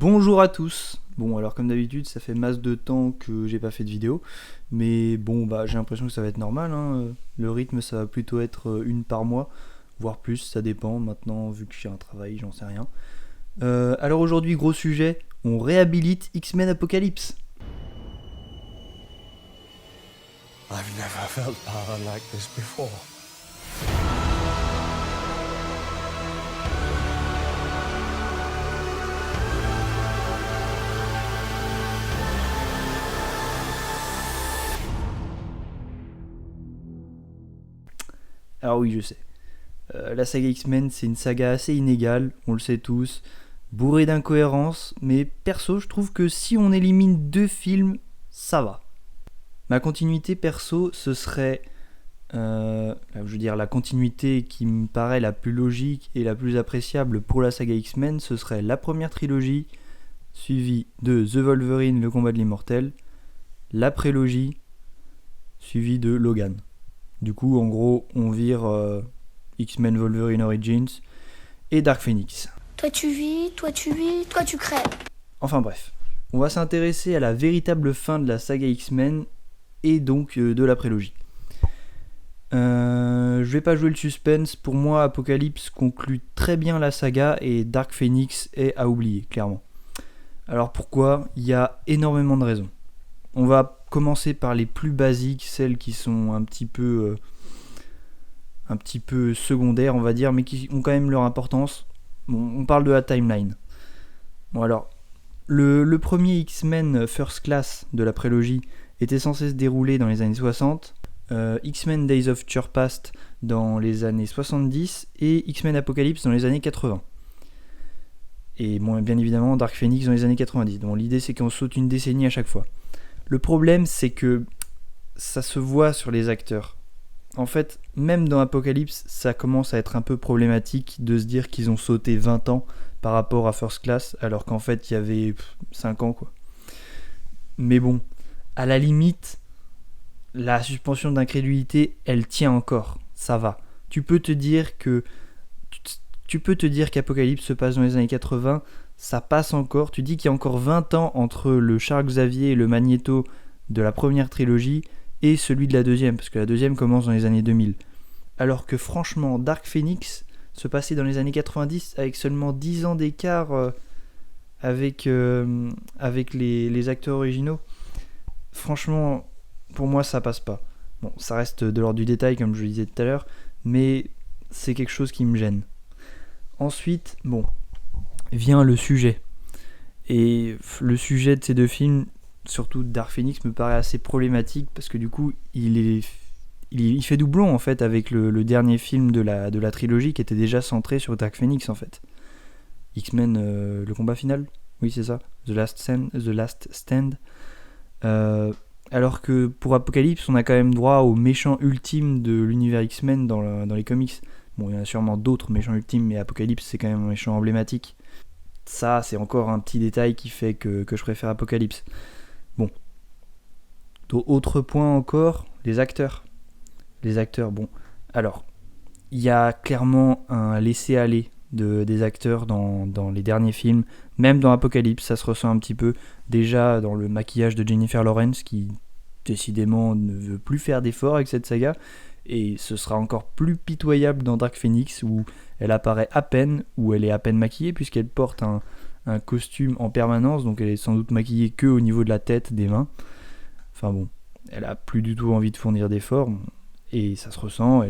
Bonjour à tous. Bon, alors comme d'habitude, ça fait masse de temps que j'ai pas fait de vidéo, mais bon, bah j'ai l'impression que ça va être normal, hein. Le rythme, ça va plutôt être une par mois, voire plus, ça dépend. Maintenant, vu que j'ai un travail, j'en sais rien. Alors aujourd'hui, gros sujet, on réhabilite X-Men Apocalypse. I've never felt power like this before. Alors oui, je sais. La saga X-Men, c'est une saga assez inégale, on le sait tous, bourrée d'incohérences, mais perso, je trouve que si on élimine deux films, ça va. Ma continuité perso, ce serait je veux dire, la continuité qui me paraît la plus logique et la plus appréciable pour la saga X-Men, ce serait la première trilogie, suivie de The Wolverine, le combat de l'immortel, la prélogie, suivie de Logan. Du coup, en gros, on vire X-Men Wolverine Origins et Dark Phoenix. Toi tu vis, toi tu crèves. Enfin bref, on va s'intéresser à la véritable fin de la saga X-Men et donc de la prélogie. Je vais pas jouer le suspense, pour moi Apocalypse conclut très bien la saga et Dark Phoenix est à oublier, clairement. Alors pourquoi ? Il y a énormément de raisons. On va commencer par les plus basiques, celles qui sont un petit peu secondaires, on va dire, mais qui ont quand même leur importance. Bon, on parle de la timeline. Bon alors, le premier X-Men First Class de la prélogie était censé se dérouler dans les années 60, X-Men Days of Future Past dans les années 70 et X-Men Apocalypse dans les années 80. Et bon, bien évidemment Dark Phoenix dans les années 90. Donc l'idée c'est qu'on saute une décennie à chaque fois. Le problème c'est que ça se voit sur les acteurs. En fait, même dans Apocalypse, ça commence à être un peu problématique de se dire qu'ils ont sauté 20 ans par rapport à First Class, alors qu'en fait il y avait 5 ans quoi. Mais bon, à la limite, la suspension d'incrédulité, elle tient encore, ça va. Tu peux te dire qu'Apocalypse se passe dans les années 80, ça passe encore. Tu dis qu'il y a encore 20 ans entre le Charles Xavier et le Magneto de la première trilogie et celui de la deuxième, parce que la deuxième commence dans les années 2000. Alors que franchement, Dark Phoenix se passait dans les années 90 avec seulement 10 ans d'écart avec les acteurs originaux. Franchement, pour moi, ça passe pas. Bon, ça reste de l'ordre du détail, comme je le disais tout à l'heure, mais c'est quelque chose qui me gêne. Ensuite, bon, vient le sujet. Et le sujet de ces deux films, surtout Dark Phoenix, me paraît assez problématique parce que du coup, il fait doublon en fait avec le dernier film de la trilogie qui était déjà centré sur Dark Phoenix en fait. X-Men, le combat final, oui c'est ça, The Last Stand. Alors que pour Apocalypse, on a quand même droit au méchant ultime de l'univers X-Men dans les comics. Bon, il y en a sûrement d'autres méchants ultimes, mais Apocalypse, c'est quand même un méchant emblématique. Ça, c'est encore un petit détail qui fait que je préfère Apocalypse. Bon. Autre point encore, les acteurs. Les acteurs, bon. Alors, il y a clairement un laisser-aller des acteurs dans les derniers films. Même dans Apocalypse, ça se ressent un petit peu. Déjà dans le maquillage de Jennifer Lawrence, qui décidément ne veut plus faire d'efforts avec cette saga. Et ce sera encore plus pitoyable dans Dark Phoenix, où elle apparaît à peine, où elle est à peine maquillée, puisqu'elle porte un costume en permanence, donc elle est sans doute maquillée que au niveau de la tête, des mains. Enfin bon, elle a plus du tout envie de fournir d'efforts. Et ça se ressent,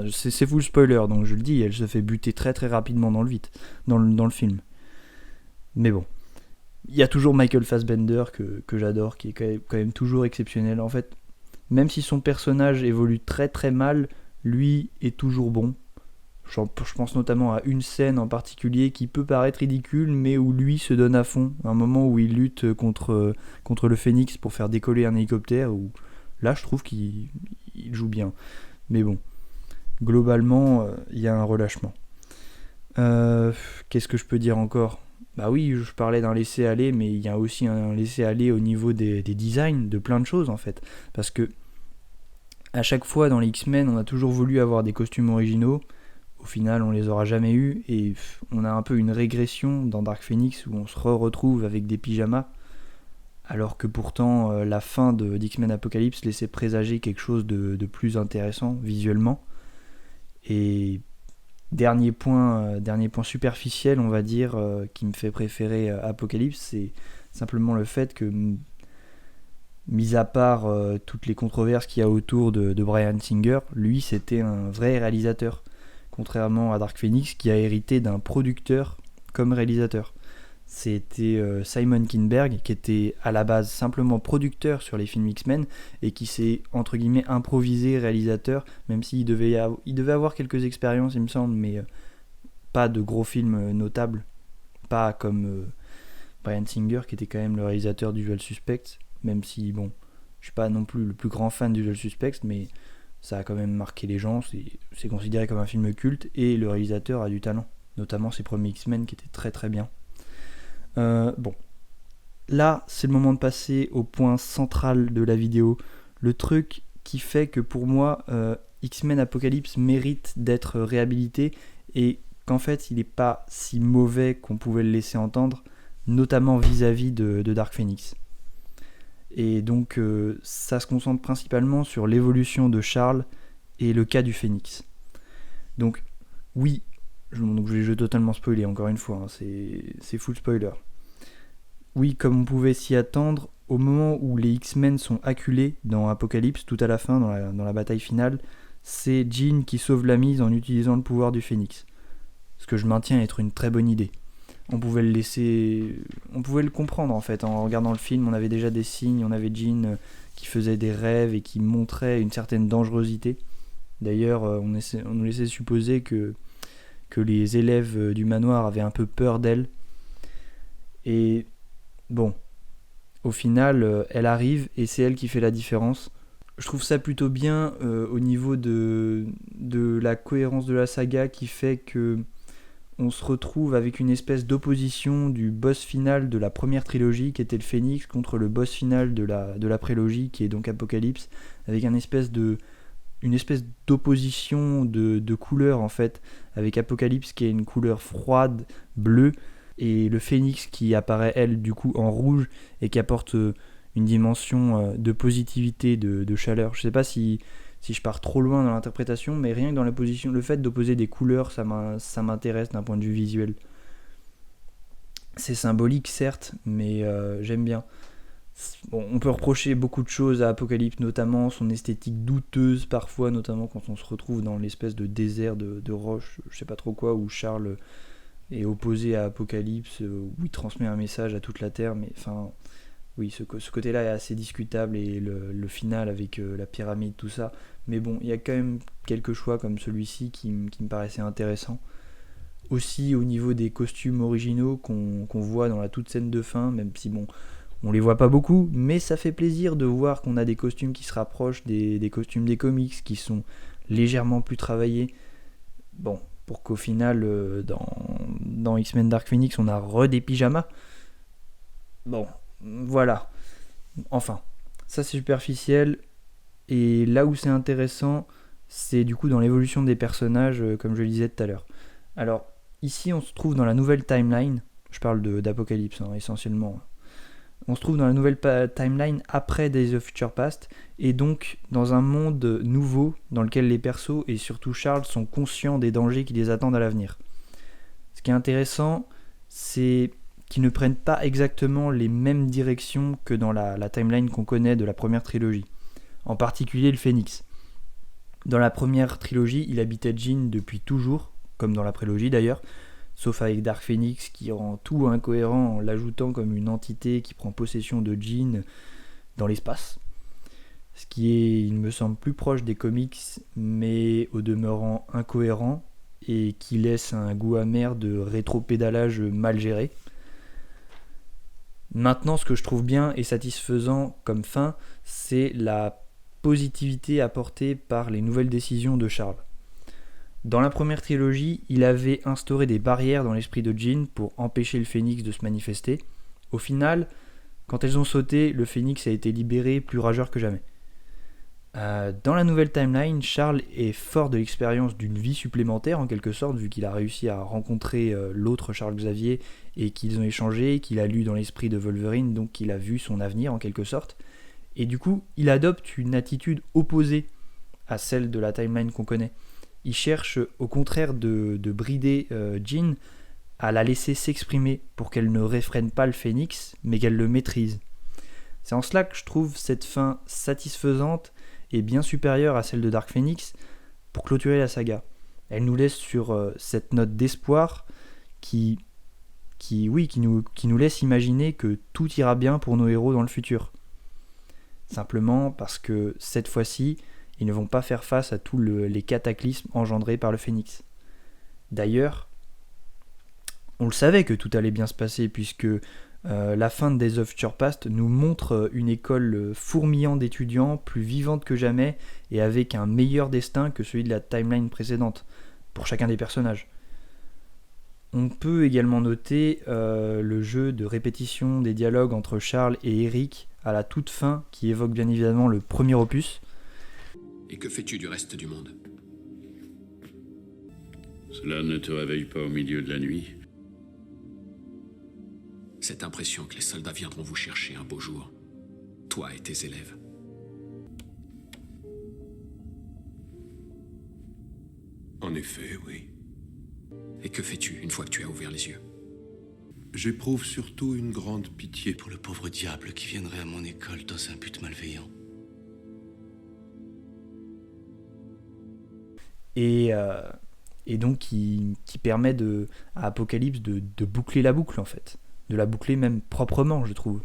c'est full spoiler, donc je le dis, elle se fait buter très très rapidement dans le film. Mais bon, il y a toujours Michael Fassbender que j'adore, qui est quand même toujours exceptionnel. En fait, même si son personnage évolue très très mal, lui est toujours bon. Je pense notamment à une scène en particulier qui peut paraître ridicule, mais où lui se donne à fond. Un moment où il lutte contre le Phénix pour faire décoller un hélicoptère, où là je trouve qu'il joue bien. Mais bon, globalement, il y a un relâchement. Qu'est-ce que je peux dire encore ? Bah oui, je parlais d'un laisser-aller, mais il y a aussi un laisser-aller au niveau des designs, de plein de choses en fait. Parce que à chaque fois dans les X-Men, on a toujours voulu avoir des costumes originaux. au final on les aura jamais eus, et on a un peu une régression dans Dark Phoenix où on se retrouve avec des pyjamas, alors que pourtant la fin d'X-Men Apocalypse laissait présager quelque chose de plus intéressant visuellement. Et dernier point superficiel, on va dire, qui me fait préférer Apocalypse, c'est simplement le fait que, mis à part toutes les controverses qu'il y a autour de Bryan Singer, lui c'était un vrai réalisateur, contrairement à Dark Phoenix qui a hérité d'un producteur comme réalisateur. C'était Simon Kinberg qui était à la base simplement producteur sur les films X-Men et qui s'est entre guillemets improvisé réalisateur, même s'il devait avoir quelques expériences il me semble, mais pas de gros films notables, pas comme Bryan Singer qui était quand même le réalisateur d'Usual Suspects, même si bon, je suis pas non plus le plus grand fan d'Usual Suspects, mais ça a quand même marqué les gens, c'est considéré comme un film culte et le réalisateur a du talent, notamment ses premiers X-Men qui étaient très très bien. Bon, là c'est le moment de passer au point central de la vidéo, le truc qui fait que pour moi X-Men Apocalypse mérite d'être réhabilité et qu'en fait il n'est pas si mauvais qu'on pouvait le laisser entendre, notamment vis-à-vis de Dark Phoenix. Et donc ça se concentre principalement sur l'évolution de Charles et le cas du Phénix. Donc oui, je vais totalement spoiler encore une fois, hein, c'est full spoiler. Oui, comme on pouvait s'y attendre, au moment où les X-Men sont acculés dans Apocalypse, tout à la fin, dans la bataille finale, c'est Jean qui sauve la mise en utilisant le pouvoir du Phénix. Ce que je maintiens être une très bonne idée. On pouvait le comprendre en fait, en regardant le film, on avait déjà des signes, on avait Jean qui faisait des rêves et qui montrait une certaine dangerosité. D'ailleurs, on nous laissait supposer que les élèves du manoir avaient un peu peur d'elle. Et bon, au final, elle arrive et c'est elle qui fait la différence. Je trouve ça plutôt bien au niveau de la cohérence de la saga qui fait que on se retrouve avec une espèce d'opposition du boss final de la première trilogie qui était le Phénix contre le boss final de la prélogie qui est donc Apocalypse, avec une espèce d'opposition de couleurs en fait, avec Apocalypse qui est une couleur froide, bleue, et le Phénix qui apparaît elle du coup en rouge et qui apporte une dimension de positivité, de chaleur. Je sais pas si je pars trop loin dans l'interprétation, mais rien que dans la position, le fait d'opposer des couleurs, ça m'intéresse d'un point de vue visuel. C'est symbolique certes, mais j'aime bien. Bon, on peut reprocher beaucoup de choses à Apocalypse, notamment son esthétique douteuse parfois, notamment quand on se retrouve dans l'espèce de désert de roches, je sais pas trop quoi, où Charles est opposé à Apocalypse, où il transmet un message à toute la Terre, mais enfin, oui, ce côté-là est assez discutable, et le final avec la pyramide, tout ça. Mais bon, il y a quand même quelques choix comme celui-ci qui me paraissaient intéressants. Aussi au niveau des costumes originaux qu'on voit dans la toute scène de fin, même si bon, on les voit pas beaucoup, mais ça fait plaisir de voir qu'on a des costumes qui se rapprochent des costumes des comics, qui sont légèrement plus travaillés. Bon, pour qu'au final, dans X-Men Dark Phoenix, on a des pyjamas. Bon, voilà. Enfin, ça c'est superficiel. Et là où c'est intéressant, c'est du coup dans l'évolution des personnages, comme je le disais tout à l'heure. Alors, ici on se trouve dans la nouvelle timeline. Je parle d'Apocalypse essentiellement. On se trouve dans la nouvelle timeline après Days of Future Past, et donc dans un monde nouveau dans lequel les persos et surtout Charles sont conscients des dangers qui les attendent à l'avenir. Ce qui est intéressant, c'est qu'ils ne prennent pas exactement les mêmes directions que dans la timeline qu'on connaît de la première trilogie. En particulier le Phénix. Dans la première trilogie, il habitait Jean depuis toujours, comme dans la prélogie d'ailleurs, sauf avec Dark Phoenix qui rend tout incohérent en l'ajoutant comme une entité qui prend possession de Jean dans l'espace. Ce qui est, il me semble, plus proche des comics, mais au demeurant incohérent, et qui laisse un goût amer de rétro-pédalage mal géré. Maintenant, ce que je trouve bien et satisfaisant comme fin, c'est la positivité apportée par les nouvelles décisions de Charles. Dans la première trilogie, il avait instauré des barrières dans l'esprit de Jean pour empêcher le Phénix de se manifester. Au final, quand elles ont sauté, le Phénix a été libéré plus rageur que jamais. Dans la nouvelle timeline, Charles est fort de l'expérience d'une vie supplémentaire en quelque sorte, vu qu'il a réussi à rencontrer l'autre Charles Xavier et qu'ils ont échangé, qu'il a lu dans l'esprit de Wolverine, donc qu'il a vu son avenir en quelque sorte. Et du coup, il adopte une attitude opposée à celle de la timeline qu'on connaît. Il cherche au contraire de brider Jean, à la laisser s'exprimer pour qu'elle ne réfrène pas le phénix, mais qu'elle le maîtrise. C'est en cela que je trouve cette fin satisfaisante et bien supérieure à celle de Dark Phoenix pour clôturer la saga. Elle nous laisse sur cette note d'espoir qui nous laisse imaginer que tout ira bien pour nos héros dans le futur. Simplement parce que cette fois-ci, ils ne vont pas faire face à tous les cataclysmes engendrés par le phénix. D'ailleurs, on le savait que tout allait bien se passer puisque la fin de Days of Future Past nous montre une école fourmillant d'étudiants, plus vivante que jamais et avec un meilleur destin que celui de la timeline précédente, pour chacun des personnages. On peut également noter le jeu de répétition des dialogues entre Charles et Eric à la toute fin, qui évoque bien évidemment le premier opus. Et que fais-tu du reste du monde ? Cela ne te réveille pas au milieu de la nuit ? Cette impression que les soldats viendront vous chercher un beau jour, toi et tes élèves. En effet, oui. Et que fais-tu une fois que tu as ouvert les yeux ? J'éprouve surtout une grande pitié Pour le pauvre diable qui viendrait à mon école dans un but malveillant. Et donc qui permet à Apocalypse de boucler la boucle en fait. De la boucler même proprement, je trouve.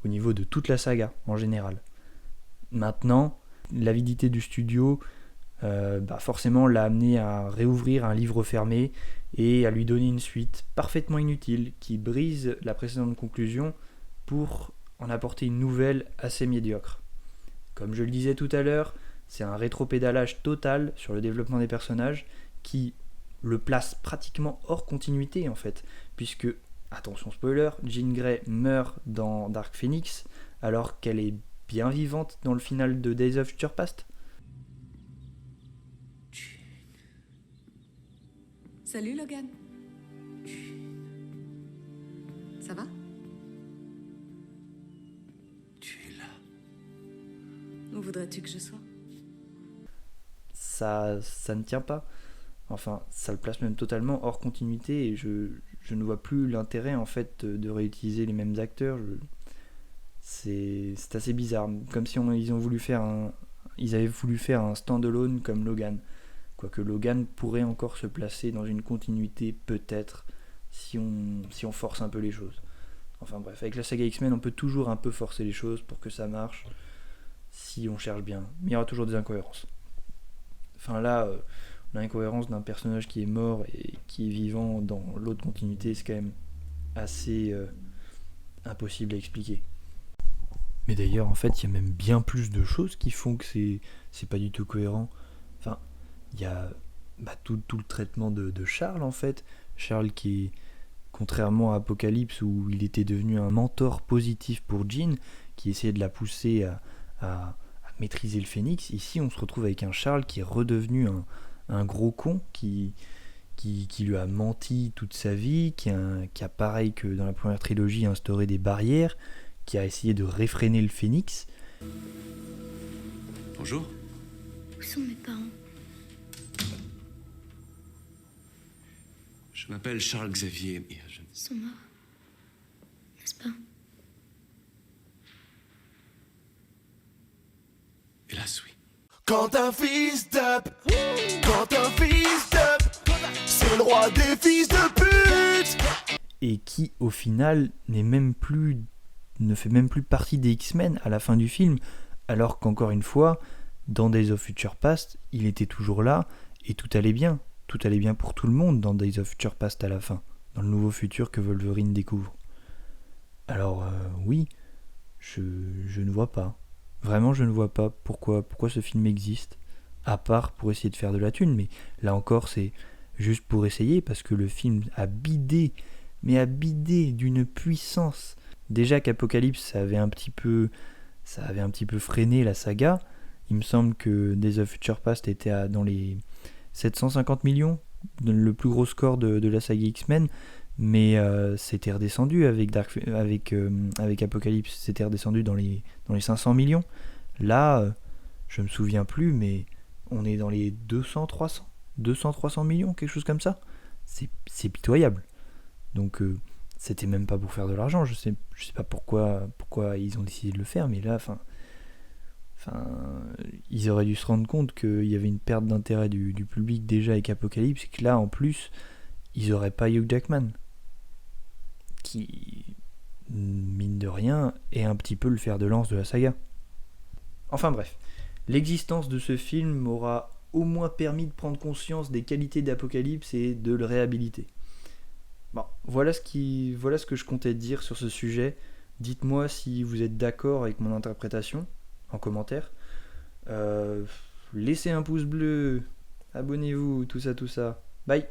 Au niveau de toute la saga, en général. Maintenant, l'avidité du studio forcément l'a amené à réouvrir un livre fermé et à lui donner une suite parfaitement inutile qui brise la précédente conclusion pour en apporter une nouvelle assez médiocre. Comme je le disais tout à l'heure, c'est un rétropédalage total sur le développement des personnages qui le place pratiquement hors continuité en fait, puisque, attention spoiler, Jean Grey meurt dans Dark Phoenix alors qu'elle est bien vivante dans le final de Days of Future Past. Salut Logan. Ça va ? Tu es là. Où voudrais-tu que je sois ? Ça ne tient pas. Enfin, ça le place même totalement hors continuité et je ne vois plus l'intérêt en fait de réutiliser les mêmes acteurs. C'est assez bizarre. Comme si ils avaient voulu faire un stand-alone comme Logan. Quoique Logan pourrait encore se placer dans une continuité peut-être si on force un peu les choses. Enfin bref, avec la saga X-Men on peut toujours un peu forcer les choses pour que ça marche si on cherche bien. Mais il y aura toujours des incohérences. Enfin là, on a l'incohérence d'un personnage qui est mort et qui est vivant dans l'autre continuité, c'est quand même assez impossible à expliquer. Mais d'ailleurs en fait il y a même bien plus de choses qui font que c'est pas du tout cohérent. Enfin, il y a tout le traitement de Charles en fait. Charles qui, contrairement à Apocalypse où il était devenu un mentor positif pour Jean, qui essayait de la pousser à maîtriser le phénix, ici on se retrouve avec un Charles qui est redevenu un gros con qui lui a menti toute sa vie, qui a pareil que dans la première trilogie instauré des barrières, qui a essayé de réfréner le phénix. Bonjour. Où sont mes parents? Je m'appelle Charles Xavier et je... Ils sont morts. N'est-ce pas? Hélas, oui. Quand un fils d'up, c'est le roi des fils de pute. Et qui au final ne fait même plus partie des X-Men à la fin du film, alors qu'encore une fois, dans Days of Future Past, il était toujours là et tout allait bien. Tout allait bien pour tout le monde dans Days of Future Past à la fin, dans le nouveau futur que Wolverine découvre. Alors oui, je ne vois pas. Vraiment, je ne vois pas pourquoi ce film existe, à part pour essayer de faire de la thune, mais là encore, c'est juste pour essayer, parce que le film a bidé d'une puissance. Déjà qu'Apocalypse, ça avait un petit peu freiné la saga, Il me semble que Days of Future Past était dans les 750 millions, le plus gros score de la saga X-Men, mais c'était redescendu avec Apocalypse, c'était redescendu dans les 500 millions. Là, je me souviens plus, mais on est dans les 200-300 millions, quelque chose comme ça. C'est pitoyable. Donc c'était même pas pour faire de l'argent. Je sais pas pourquoi ils ont décidé de le faire, mais là, ils auraient dû se rendre compte qu'il y avait une perte d'intérêt du public déjà avec Apocalypse, et que là, en plus, ils auraient pas Hugh Jackman, qui, mine de rien, est un petit peu le fer de lance de la saga. Enfin bref, l'existence de ce film m'aura au moins permis de prendre conscience des qualités d'Apocalypse et de le réhabiliter. Bon, voilà ce que je comptais dire sur ce sujet. Dites-moi si vous êtes d'accord avec mon interprétation en commentaire. Laissez un pouce bleu, abonnez-vous, tout ça. Bye.